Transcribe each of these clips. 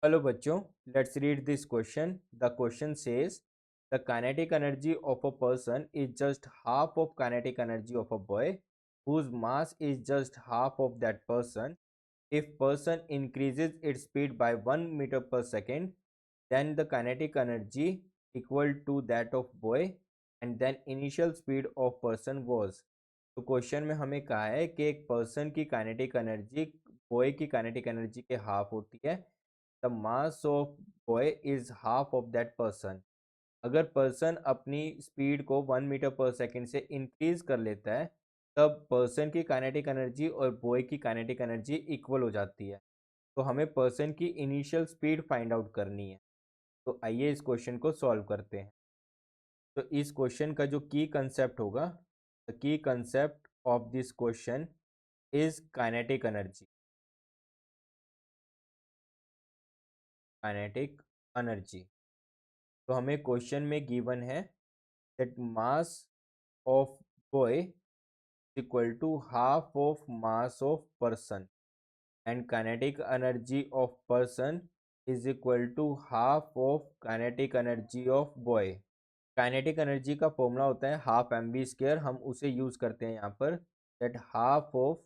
Hello बच्चों, let's read this question. The question says the kinetic energy of a person is just half of kinetic energy of a boy whose mass is just half of that person. If person increases its speed by 1 meter per second, then the kinetic energy equal to that of boy and then initial speed of person was. तो question में हमें कहा है कि एक person की kinetic energy boy की kinetic energy के हाफ होती है. The mass of boy is half of that person. अगर पर्सन अपनी स्पीड को 1 मीटर पर सेकेंड से इंक्रीज कर लेता है तब पर्सन की काइनेटिक एनर्जी और बॉय की काइनेटिक एनर्जी इक्वल हो जाती है. तो हमें पर्सन की इनिशियल स्पीड फाइंड आउट करनी है. तो आइए इस क्वेश्चन को सॉल्व करते हैं. तो इस क्वेश्चन का जो की कंसेप्ट होगा, the key concept of this question is kinetic energy. Kinetic energy. तो हमें क्वेश्चन में गिवन है that mass of boy equal to half of mass of person and kinetic energy of person is equal to half of kinetic energy of boy. Kinetic energy का formula होता है half M B square. हम उसे use करते हैं यहाँ पर. That half of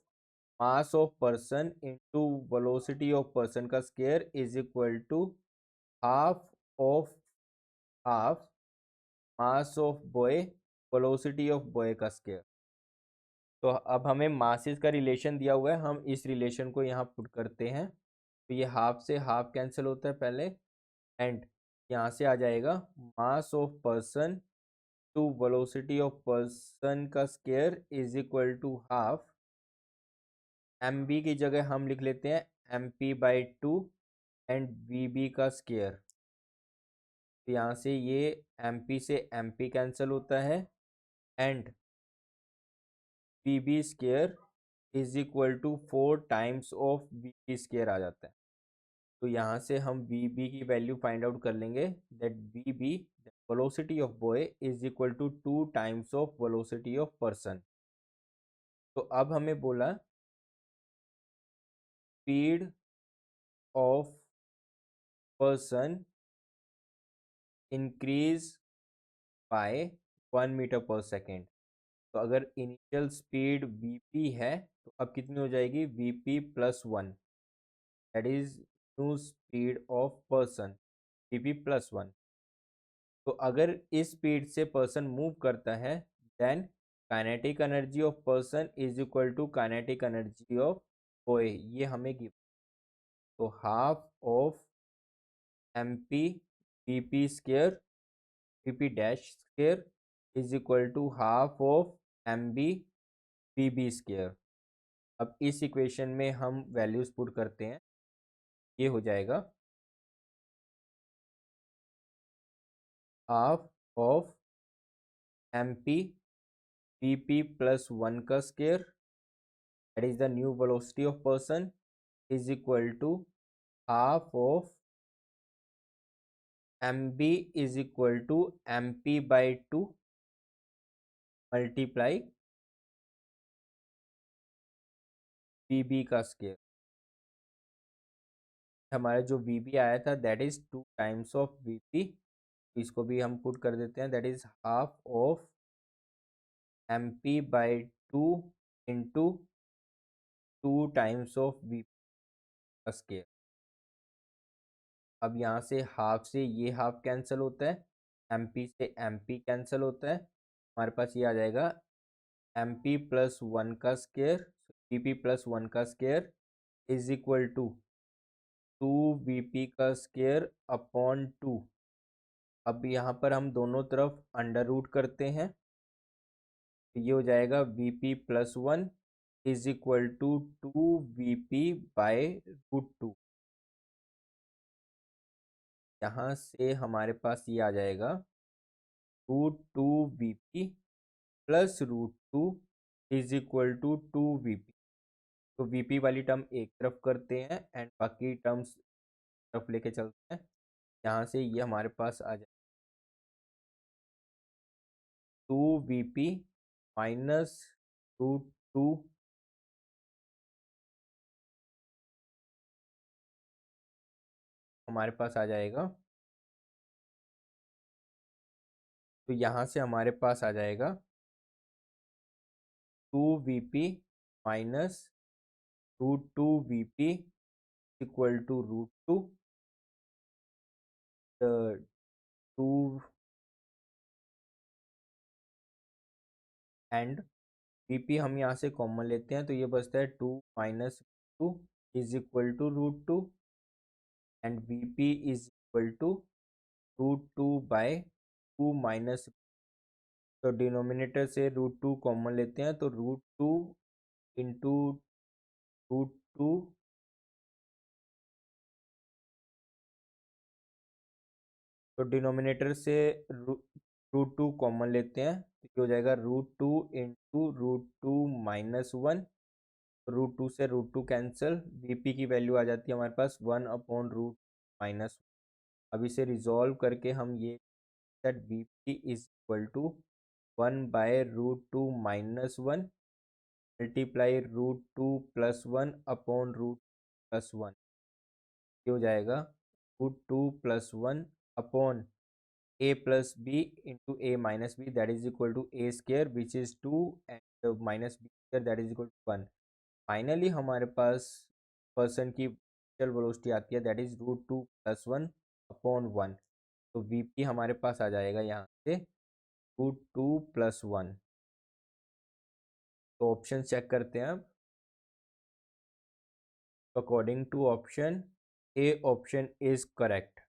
mass of person into velocity of person का square is equal to half of half mass of boy velocity of boy का स्क्वायर. तो अब हमें मासेस का रिलेशन दिया हुआ है, हम इस रिलेशन को यहाँ पुट करते हैं. तो ये हाफ से हाफ कैंसिल होता है पहले एंड यहाँ से आ जाएगा mass of person to velocity of person का square is equal to half. M B की जगह हम लिख लेते हैं M P by 2 and V B का स्क्वायर. तो यहाँ से ये एम पी से एम पी कैंसिल होता है and V B square is equal to 4 times of V B square आ जाता है. तो यहाँ से हम वी बी की वैल्यू फाइंड आउट कर लेंगे. That v b velocity of boy is equal to 2 times of velocity of person. तो अब हमें बोला speed of person increase by 1 metre per second. तो अगर इनिशियल स्पीड वी पी है तो अब कितनी हो जाएगी we p plus 1. That is new speed of person we p plus 1. तो अगर इस स्पीड से पर्सन मूव करता है then kinetic energy of person is equal to kinetic energy of boy. ये हमें गिव. तो half of m p v p square v p dash square is equal to half of m b v b square. अब इस equation में हम values put करते हैं. ये हो जाएगा half of m p v p plus 1 का square that is the new velocity of person is equal to half of m b is equal to m P by 2 multiply v B का square. हमारा जो v b आया था that is 2 times of v p. इसको भी हम put कर देते हैं. That is half of m P by 2 into 2 times of we का स्क्वेयर. अब यहाँ से हाफ से ये हाफ कैंसिल होता है, एम पी से एम पी कैंसिल होता है. हमारे पास ये आ जाएगा एम पी प्लस 1 का स्क्वेयर वी पी प्लस 1 का square is equal to 2 v p का स्क्वेयर अपॉन 2. अब यहाँ पर हम दोनों तरफ अंडर रूट करते हैं. तो ये हो जाएगा v p plus 1 is equal to 2 v p by root 2. यहाँ से हमारे पास ये आ जाएगा root 2 v p plus root 2 is equal to 2 v p. तो वी पी वाली टर्म एक तरफ करते हैं एंड बाकी टर्म्स तरफ लेके चलते हैं. यहाँ से ये हमारे पास आ जाए 2 वी पी माइनस रूट 2 हमारे पास आ जाएगा, तो यहाँ से हमारे पास आ जाएगा 2 VP minus √2 VP equal to √2 2 and VP हम यहाँ से कॉमन लेते हैं, तो ये बचता है 2 minus 2 is equal to √2 and VP is equal to √2/2 minus, तो डिनोमिनेटर से √2 कॉमन लेते हैं, तो √2 इंटू √2, तो डिनोमिनेटर से √2 कॉमन लेते हैं, तो ये हो जाएगा √2 इंटू √2 - 1, √2 से √2 कैंसिल, VP की वैल्यू आ जाती है हमारे पास 1/√2 - अब इसे रिजॉल्व करके हम ये that VP is equal to 1/√2 - 1 multiply √2 + 1 upon √+1, ये हो जाएगा √2 + 1 upon a plus b into a - b that is equal to a square which is 2 and minus b square that is equal to 1। Finally हमारे पास पर्सन की initial velocity आती है that is √2 + 1 upon 1, तो VP हमारे पास आ जाएगा यहाँ से √2 + 1। तो ऑप्शन चेक करते हैं अब। According to option A, option is correct.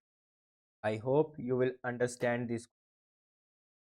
I hope you will understand this